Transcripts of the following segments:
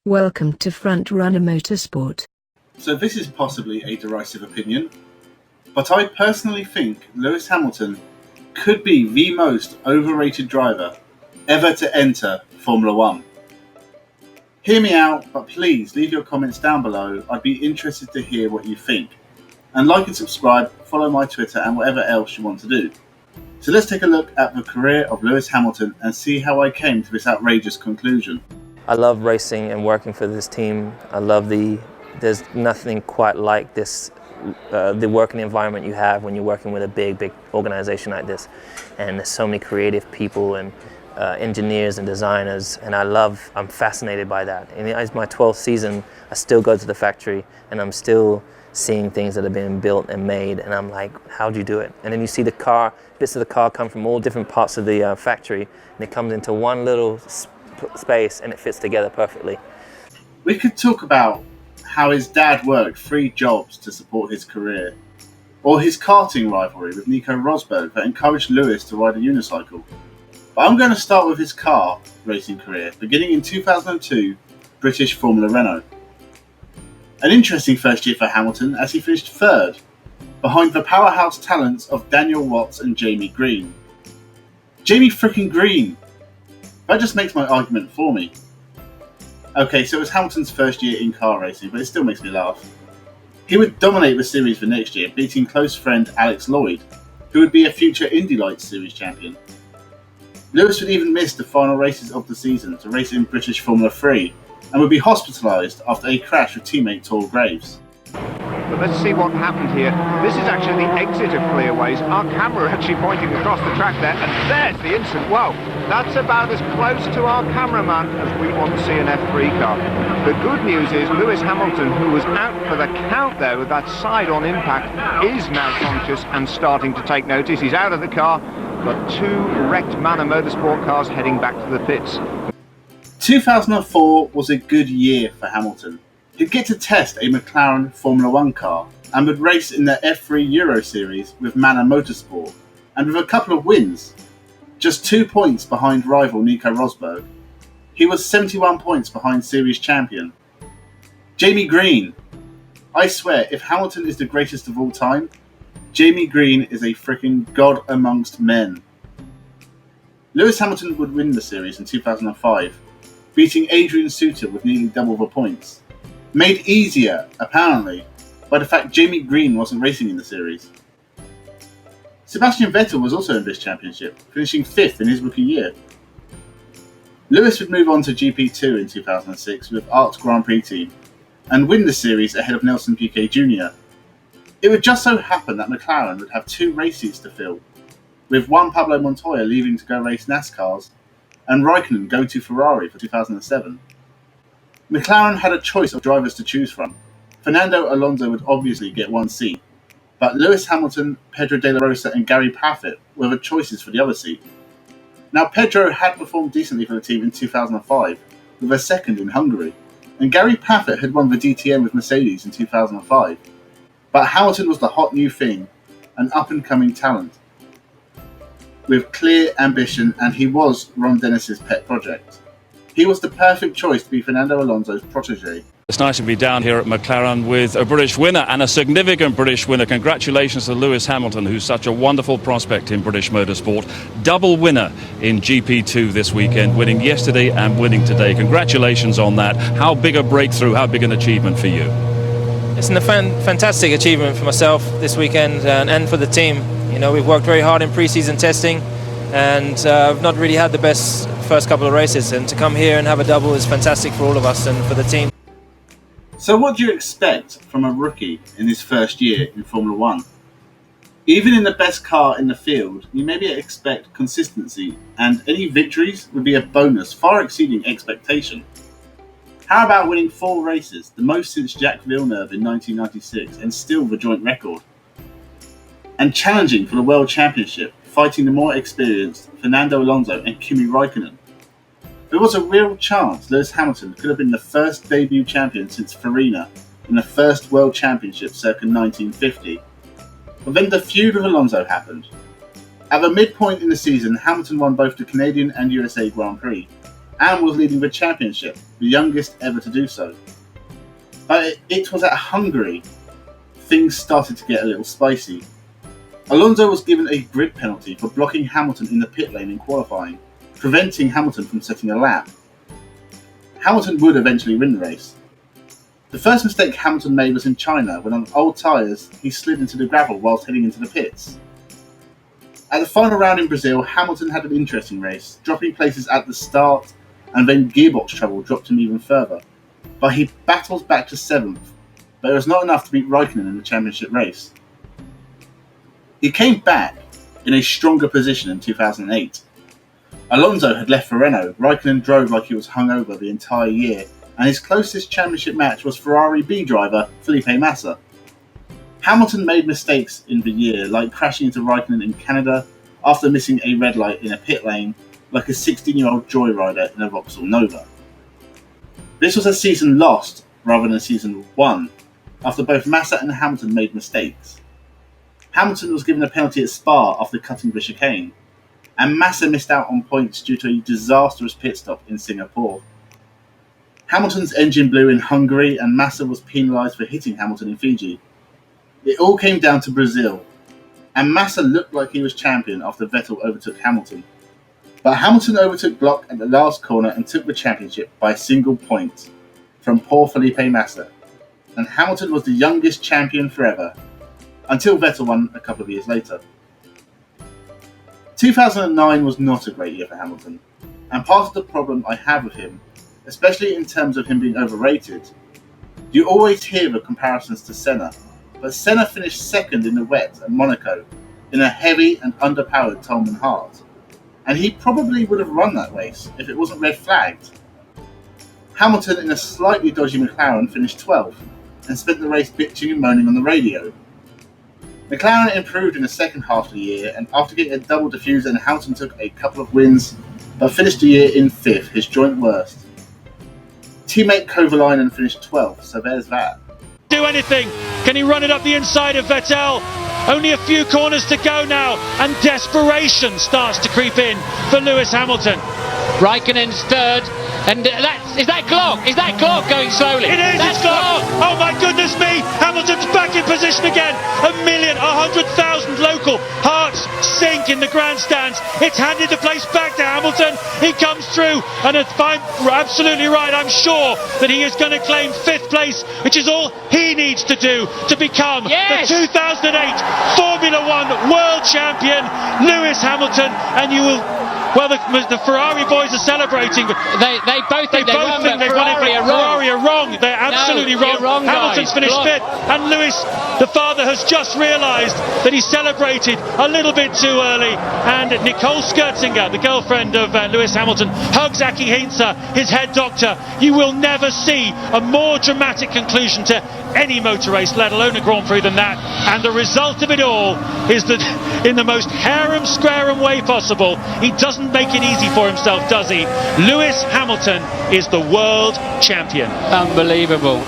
Welcome to Frontrunner Motorsport. So this is possibly a derisive opinion, but I personally think Lewis Hamilton could be the most overrated driver ever to enter Formula One. Hear me out, but please leave your comments down below. I'd be interested to hear what you think. And like and subscribe, follow my Twitter and whatever else you want to do. So let's take a look at the career of Lewis Hamilton and see how I came to this outrageous conclusion. I love racing and working for this team. There's nothing quite like this, the working environment you have when you're working with a big organization like this. And there's so many creative people and engineers and designers, and I'm fascinated by that. And it's my 12th season. I still go to the factory and I'm still seeing things that are being built and made, and I'm like, how do you do it? And then you see bits of the car come from all different parts of the factory, and it comes into one little space and it fits together perfectly. We could talk about how his dad worked 3 jobs to support his career, or his karting rivalry with Nico Rosberg that encouraged Lewis to ride a unicycle. But I'm going to start with his car racing career, beginning in 2002, British Formula Renault. An interesting first year for Hamilton as he finished 3rd, behind the powerhouse talents of Daniel Watts and Jamie Green. Jamie frickin' Green! That just makes my argument for me. Okay, so it was Hamilton's first year in car racing, but it still makes me laugh. He would dominate the series the next year, beating close friend Alex Lloyd, who would be a future Indy Lights Series champion. Lewis would even miss the final races of the season to race in British Formula 3, and would be hospitalised after a crash with teammate Tor Graves. But let's see what happened here. This is actually the exit of Clearways. Our camera actually pointing across the track there, and there's the incident. Whoa, that's about as close to our cameraman as we want to see an F3 car. The good news is Lewis Hamilton, who was out for the count there with that side-on impact, is now conscious and starting to take notice. He's out of the car, but 2 wrecked Manor Motorsport cars heading back to the pits. 2004 was a good year for Hamilton. He'd get to test a McLaren Formula 1 car and would race in the F3 Euro Series with Manor Motorsport, and with a couple of wins, just 2 points behind rival Nico Rosberg. He was 71 points behind series champion Jamie Green. I swear, if Hamilton is the greatest of all time, Jamie Green is a freaking god amongst men. Lewis Hamilton would win the series in 2005, beating Adrian Suter with nearly double the points. Made easier, apparently, by the fact Jamie Green wasn't racing in the series. Sebastian Vettel was also in this championship, finishing 5th in his rookie year. Lewis would move on to GP2 in 2006 with Art's Grand Prix team, and win the series ahead of Nelson Piquet Jr. It would just so happen that McLaren would have 2 race seats to fill, with one Pablo Montoya leaving to go race NASCARs, and Raikkonen go to Ferrari for 2007. McLaren had a choice of drivers to choose from. Fernando Alonso would obviously get 1 seat, but Lewis Hamilton, Pedro de la Rosa and Gary Paffett were the choices for the other seat. Now Pedro had performed decently for the team in 2005, with a 2nd in Hungary, and Gary Paffett had won the DTM with Mercedes in 2005. But Hamilton was the hot new thing, an up-and-coming talent, with clear ambition, and he was Ron Dennis's pet project. He was the perfect choice to be Fernando Alonso's protege. It's nice to be down here at McLaren with a British winner, and a significant British winner. Congratulations to Lewis Hamilton, who's such a wonderful prospect in British motorsport. Double winner in GP2 this weekend, winning yesterday and winning today. Congratulations on that. How big a breakthrough, how big an achievement for you? It's a fantastic achievement for myself this weekend and for the team. You know, we've worked very hard in pre-season testing, and I've not really had the best first couple of races, and to come here and have a double is fantastic for all of us and for the team. So what do you expect from a rookie in his first year in Formula 1? Even in the best car in the field, you maybe expect consistency, and any victories would be a bonus far exceeding expectation. How about winning 4 races, the most since Jacques Villeneuve in 1996, and still the joint record? And challenging for the World Championship, fighting the more experienced Fernando Alonso and Kimi Raikkonen. There was a real chance Lewis Hamilton could have been the first debut champion since Farina in the first World Championship circa 1950. But then the feud with Alonso happened. At the midpoint in the season, Hamilton won both the Canadian and USA Grand Prix, and was leading the championship, the youngest ever to do so. But it was at Hungary things started to get a little spicy. Alonso was given a grid penalty for blocking Hamilton in the pit lane in qualifying, preventing Hamilton from setting a lap. Hamilton would eventually win the race. The first mistake Hamilton made was in China, when on old tyres he slid into the gravel whilst heading into the pits. At the final round in Brazil, Hamilton had an interesting race, dropping places at the start, and then gearbox trouble dropped him even further. But he battles back to 7th, but it was not enough to beat Raikkonen in the championship race. He came back in a stronger position in 2008. Alonso had left for Renault, Raikkonen drove like he was hungover the entire year, and his closest championship match was Ferrari B driver Felipe Massa. Hamilton made mistakes in the year, like crashing into Raikkonen in Canada after missing a red light in a pit lane, like a 16-year-old joyrider in a Vauxhall Nova. This was a season lost rather than a season won, after both Massa and Hamilton made mistakes. Hamilton was given a penalty at Spa after cutting the chicane, and Massa missed out on points due to a disastrous pit stop in Singapore. Hamilton's engine blew in Hungary, and Massa was penalised for hitting Hamilton in Fiji. It all came down to Brazil, and Massa looked like he was champion after Vettel overtook Hamilton. But Hamilton overtook Glock at the last corner and took the championship by a single point from poor Felipe Massa, and Hamilton was the youngest champion forever, until Vettel won a couple of years later. 2009 was not a great year for Hamilton, and part of the problem I have with him, especially in terms of him being overrated, you always hear the comparisons to Senna, but Senna finished second in the wet at Monaco in a heavy and underpowered Tolman Hart, and he probably would have run that race if it wasn't red flagged. Hamilton, in a slightly dodgy McLaren, finished 12th and spent the race bitching and moaning on the radio. McLaren improved in the second half of the year, and after getting a double diffuser, and Hamilton took a couple of wins, but finished the year in 5th, his joint worst. Teammate Kovalainen finished 12th, so there's that. Do anything? Can he run it up the inside of Vettel? Only a few corners to go now, and desperation starts to creep in for Lewis Hamilton. Raikkonen's third, and is that Glock? Is that Glock going slowly? It is, it's Glock! Oh my goodness me! Hamilton's back in position again. 100,000 local hearts sink in the grandstands. It's handed the place back to Hamilton. He comes through, and if I'm absolutely right, I'm sure that he is going to claim 5th place, which is all he needs to do to become the 2008 Formula One World Champion, Lewis Hamilton. And you will... Well, the Ferrari boys are celebrating. They both think they've won it. Ferrari are wrong. They're absolutely wrong. Hamilton's finished 5th, and Lewis, the father, has just realised that he celebrated a little bit too early. And Nicole Scherzinger, the girlfriend of Lewis Hamilton, hugs Aki Hintze, his head doctor. You will never see a more dramatic conclusion to any motor race, let alone a Grand Prix, than that. And the result of it all is that in the most harem-squarum way possible, he doesn't make it easy for himself, does he? Lewis Hamilton is the world champion. Unbelievable.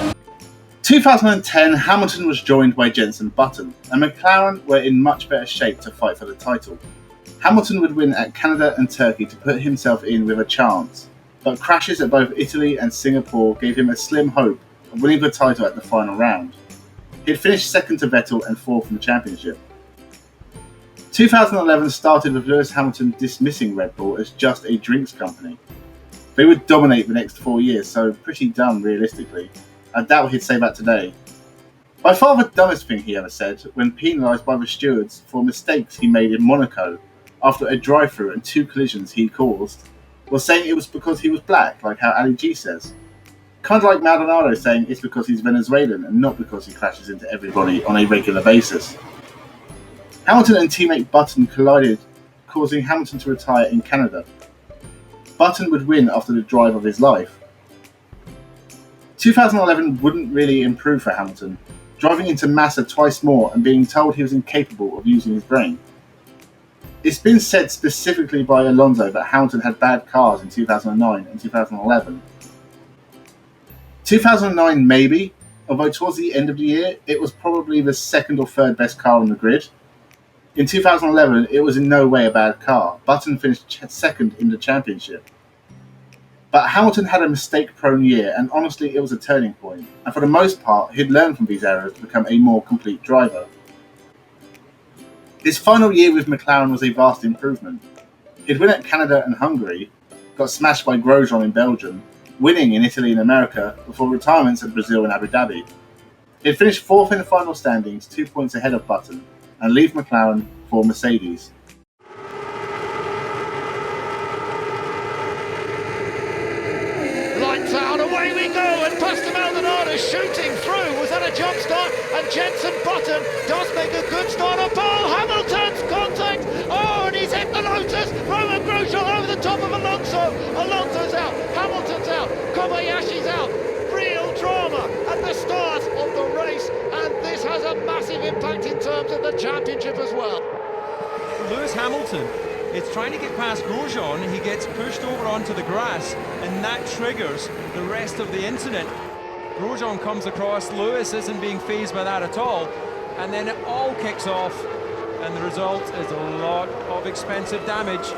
2010, Hamilton was joined by Jenson Button, and McLaren were in much better shape to fight for the title. Hamilton would win at Canada and Turkey to put himself in with a chance, but crashes at both Italy and Singapore gave him a slim hope of winning the title at the final round. He had finished second to Vettel and 4th in the championship. 2011 started with Lewis Hamilton dismissing Red Bull as just a drinks company. They would dominate the next 4 years, so pretty dumb realistically. I doubt he'd say that today. By far the dumbest thing he ever said, when penalised by the stewards for mistakes he made in Monaco after a drive-through and 2 collisions he caused, was saying it was because he was black, like how Ali G says. Kind of like Maldonado saying it's because he's Venezuelan and not because he crashes into everybody on a regular basis. Hamilton and teammate Button collided, causing Hamilton to retire in Canada. Button would win after the drive of his life. 2011 wouldn't really improve for Hamilton, driving into Massa twice more and being told he was incapable of using his brain. It's been said specifically by Alonso that Hamilton had bad cars in 2009 and 2011. 2009 maybe, although towards the end of the year it was probably the 2nd or 3rd best car on the grid. In 2011 it was in no way a bad car. Button finished 2nd in the championship. But Hamilton had a mistake-prone year, and honestly it was a turning point, and for the most part he'd learned from these errors to become a more complete driver. His final year with McLaren was a vast improvement. He'd win at Canada and Hungary, got smashed by Grosjean in Belgium, winning in Italy and America before retirements at Brazil and Abu Dhabi. He'd finished 4th in the final standings, 2 points ahead of Button, and leave McLaren for Mercedes. Lights out, away we go, and Pastor Maldonado shooting through. Was that a jump start? And Jenson Button does make a good start. A ball, Hamilton's contact. Oh, and he's hit the Lotus. Roman Grosjean over the top of Alonso. Alonso's out, Hamilton's out, Kobayashi's out. Real drama at the start of the race, and this has a massive impact in terms of the championship as well. Lewis Hamilton is trying to get past Grosjean. He gets pushed over onto the grass, and that triggers the rest of the incident. Grosjean comes across, Lewis isn't being fazed by that at all, and then it all kicks off, and the result is a lot of expensive damage.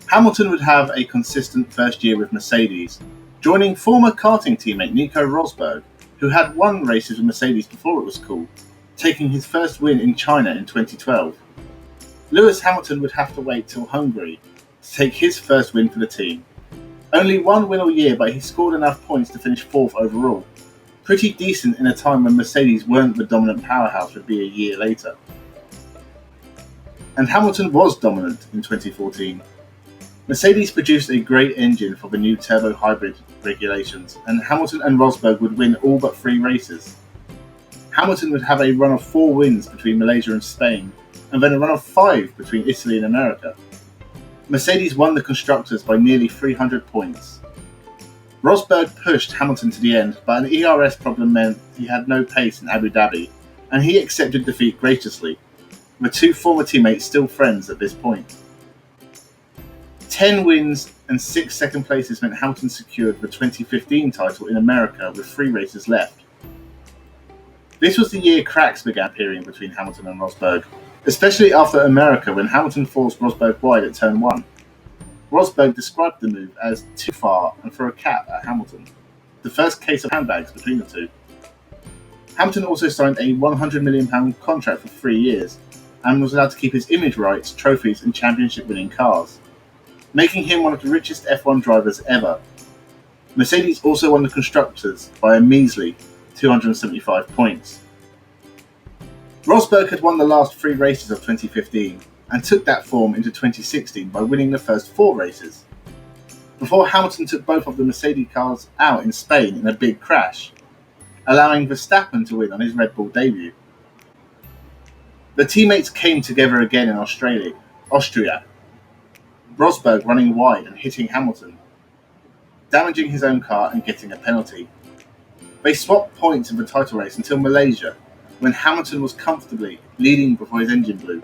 Hamilton would have a consistent first year with Mercedes, joining former karting teammate Nico Rosberg, who had won races with Mercedes before it was cool, taking his first win in China in 2012. Lewis Hamilton would have to wait till Hungary to take his first win for the team. Only one win all year, but he scored enough points to finish 4th overall. Pretty decent in a time when Mercedes weren't the dominant powerhouse would be a year later. And Hamilton was dominant in 2014. Mercedes produced a great engine for the new turbo hybrid regulations, and Hamilton and Rosberg would win all but 3 races. Hamilton would have a run of 4 wins between Malaysia and Spain, and then a run of 5 between Italy and America. Mercedes won the Constructors by nearly 300 points. Rosberg pushed Hamilton to the end, but an ERS problem meant he had no pace in Abu Dhabi, and he accepted defeat graciously, with 2 former teammates still friends at this point. 10 wins and 6 second places meant Hamilton secured the 2015 title in America with 3 races left. This was the year cracks began appearing between Hamilton and Rosberg, especially after America when Hamilton forced Rosberg wide at turn 1. Rosberg described the move as too far and for a cap at Hamilton, the first case of handbags between the two. Hamilton also signed a £100 million contract for 3 years and was allowed to keep his image rights, trophies and championship winning cars, making him one of the richest F1 drivers ever. Mercedes also won the Constructors by a measly 275 points. Rosberg had won the last 3 races of 2015 and took that form into 2016 by winning the first 4 races, before Hamilton took both of the Mercedes cars out in Spain in a big crash, allowing Verstappen to win on his Red Bull debut. The teammates came together again in Austria, Rosberg running wide and hitting Hamilton, damaging his own car and getting a penalty. They swapped points in the title race until Malaysia, when Hamilton was comfortably leading before his engine blew.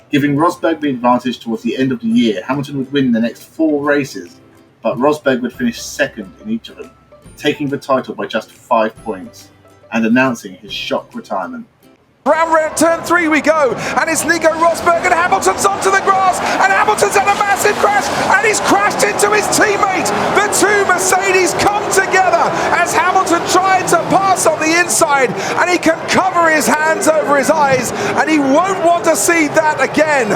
Giving Rosberg the advantage towards the end of the year, Hamilton would win the next 4 races, but Rosberg would finish 2nd in each of them, taking the title by just 5 points, and announcing his shock retirement. Round turn 3 we go, and it's Nico Rosberg, and Hamilton's onto the grass, and Hamilton's had a massive crash, and he's crashed into his teammate. The 2 Mercedes come together as Hamilton tried to pass on the inside, and he can cover his hands over his eyes, and he won't want to see that again.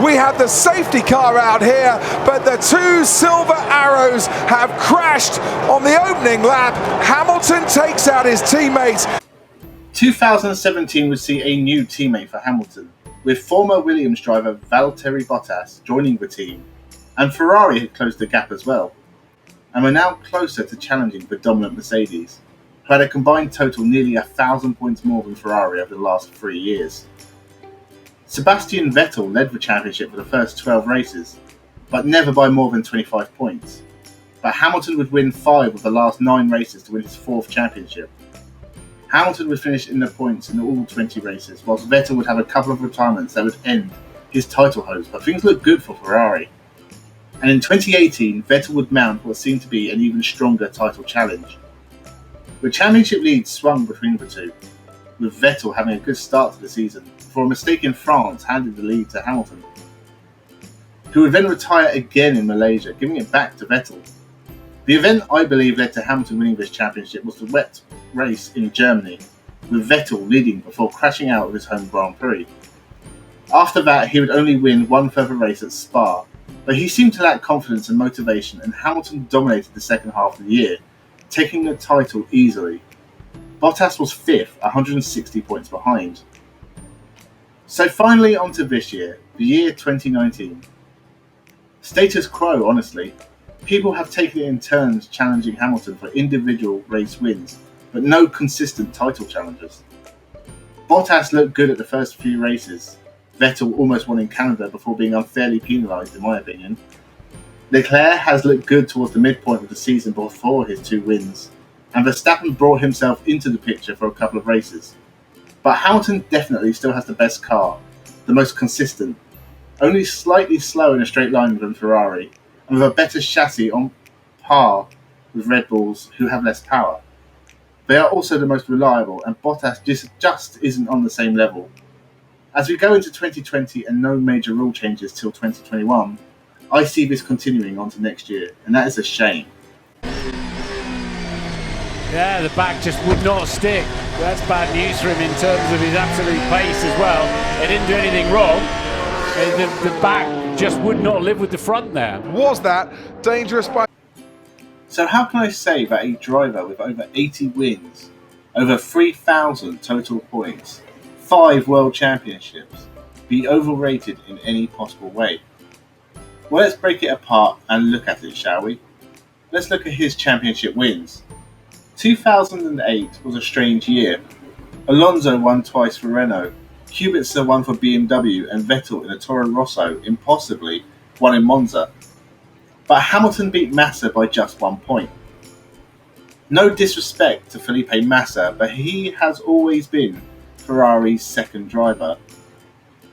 We have the safety car out here, but the 2 silver arrows have crashed on the opening lap. Hamilton takes out his teammate. 2017 would see a new teammate for Hamilton, with former Williams driver Valtteri Bottas joining the team, and Ferrari had closed the gap as well, and were now closer to challenging the dominant Mercedes, who had a combined total nearly 1,000 points more than Ferrari over the last 3 years. Sebastian Vettel led the championship for the first 12 races, but never by more than 25 points, but Hamilton would win 5 of the last 9 races to win his 4th championship. Hamilton would finish in the points in all 20 races, whilst Vettel would have a couple of retirements that would end his title hopes, but things looked good for Ferrari. And in 2018, Vettel would mount what seemed to be an even stronger title challenge. The championship lead swung between the two, with Vettel having a good start to the season, before a mistake in France handed the lead to Hamilton. who would then retire again in Malaysia, giving it back to Vettel. The event I believe led to Hamilton winning this championship was the wet race in Germany, with Vettel leading before crashing out of his home Grand Prix. After that, he would only win one further race at Spa, but he seemed to lack confidence and motivation, and Hamilton dominated the second half of the year, taking the title easily. Bottas was 5th, 160 points behind. So finally onto this year, the year 2019. Status quo, honestly. People have taken it in turns challenging Hamilton for individual race wins, but no consistent title challenges. Bottas looked good at the first few races. Vettel almost won in Canada before being unfairly penalised, in my opinion. Leclerc has looked good towards the midpoint of the season before his 2 wins, and Verstappen brought himself into the picture for a couple of races. But Hamilton definitely still has the best car, the most consistent, only slightly slower in a straight line than Ferrari, and with a better chassis on par with Red Bulls, who have less power. They are also the most reliable, and Bottas just isn't on the same level. As we go into 2020 and no major rule changes till 2021, I see this continuing on to next year, and that is a shame. Yeah, the back just would not stick. That's bad news for him in terms of his absolute pace as well. He didn't do anything wrong. The back just would not live with the front there. Was that dangerous by... So how can I say that a driver with over 80 wins, over 3,000 total points, 5 world championships, be overrated in any possible way? Well, let's break it apart and look at it, shall we? Let's look at his championship wins. 2008 was a strange year. Alonso won twice for Renault, Kubica won for BMW, and Vettel in a Toro Rosso impossibly won in Monza. But Hamilton beat Massa by just 1 point. No disrespect to Felipe Massa, but he has always been Ferrari's second driver.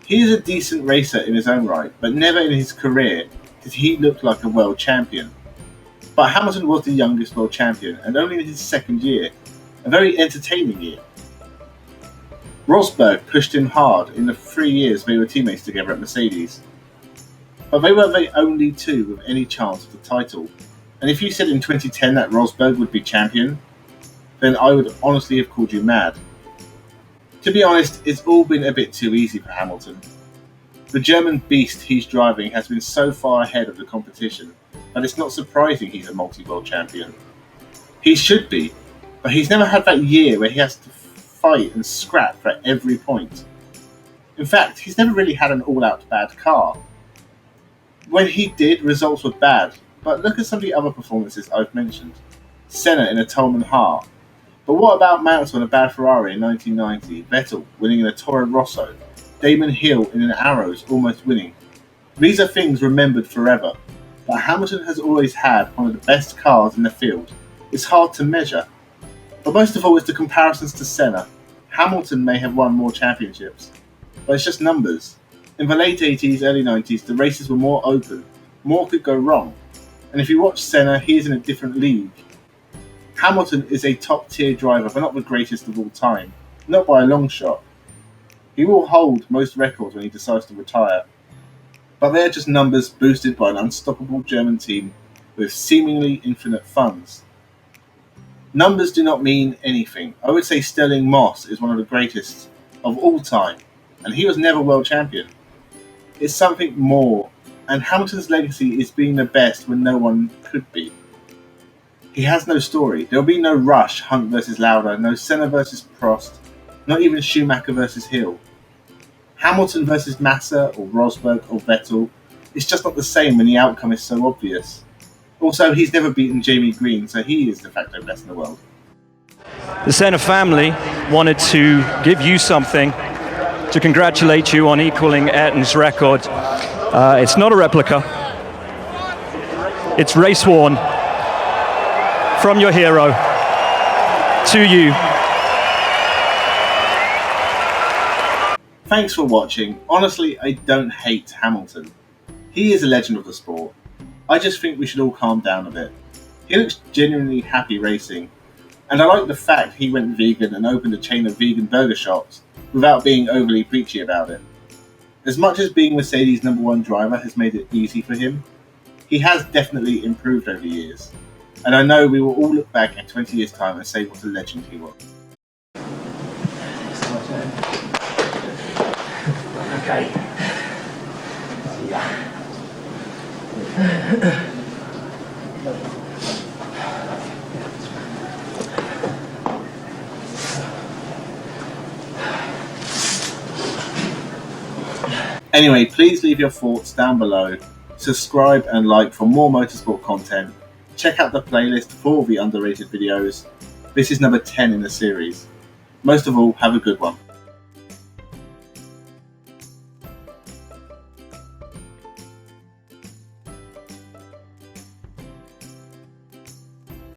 He is a decent racer in his own right, but never in his career did he look like a world champion. But Hamilton was the youngest world champion, and only in his second year, a very entertaining year. Rosberg pushed him hard in the 3 years they were teammates together at Mercedes. But they were the only 2 with any chance of the title, and if you said in 2010 that Rosberg would be champion, then I would honestly have called you mad. To be honest, it's all been a bit too easy for Hamilton. The German beast he's driving has been so far ahead of the competition that it's not surprising he's a multi-world champion. He should be, but he's never had that year where he has to fight and scrap for every point. In fact, he's never really had an all-out bad car. When he did, results were bad, but look at some of the other performances I've mentioned. Senna in a Tolman Hart. But what about Mansell in a bad Ferrari in 1990, Vettel winning in a Toro Rosso, Damon Hill in an Arrows almost winning? These are things remembered forever, but Hamilton has always had one of the best cars in the field. It's hard to measure. But most of all is the comparisons to Senna. Hamilton may have won more championships, but it's just numbers. In the late 80s, early 90s, the races were more open, more could go wrong. And if you watch Senna, he is in a different league. Hamilton is a top-tier driver, but not the greatest of all time. Not by a long shot. He will hold most records when he decides to retire. But they are just numbers boosted by an unstoppable German team with seemingly infinite funds. Numbers do not mean anything. I would say Sterling Moss is one of the greatest of all time, and he was never world champion. It's something more, and Hamilton's legacy is being the best when no one could be. He has no story. There will be no Rush, Hunt versus Lauda, no Senna versus Prost, not even Schumacher versus Hill. Hamilton versus Massa or Rosberg or Vettel, it's just not the same when the outcome is so obvious. Also, he's never beaten Jamie Green, so he is de facto best in the world. The Senna family wanted to give you something to congratulate you on equaling Ayrton's record. It's not a replica. It's race worn from your hero to you. Thanks for watching. Honestly, I don't hate Hamilton. He is a legend of the sport. I just think we should all calm down a bit. He looks genuinely happy racing, and I like the fact he went vegan and opened a chain of vegan burger shops without being overly preachy about it. As much as being Mercedes' #1 driver has made it easy for him, he has definitely improved over the years. And I know we will all look back in 20 years' time and say what a legend he was. Okay. Anyway, please leave your thoughts down below, subscribe and like for more motorsport content, check out the playlist for the underrated videos. This is number 10 in the series. Most of all, have a good one.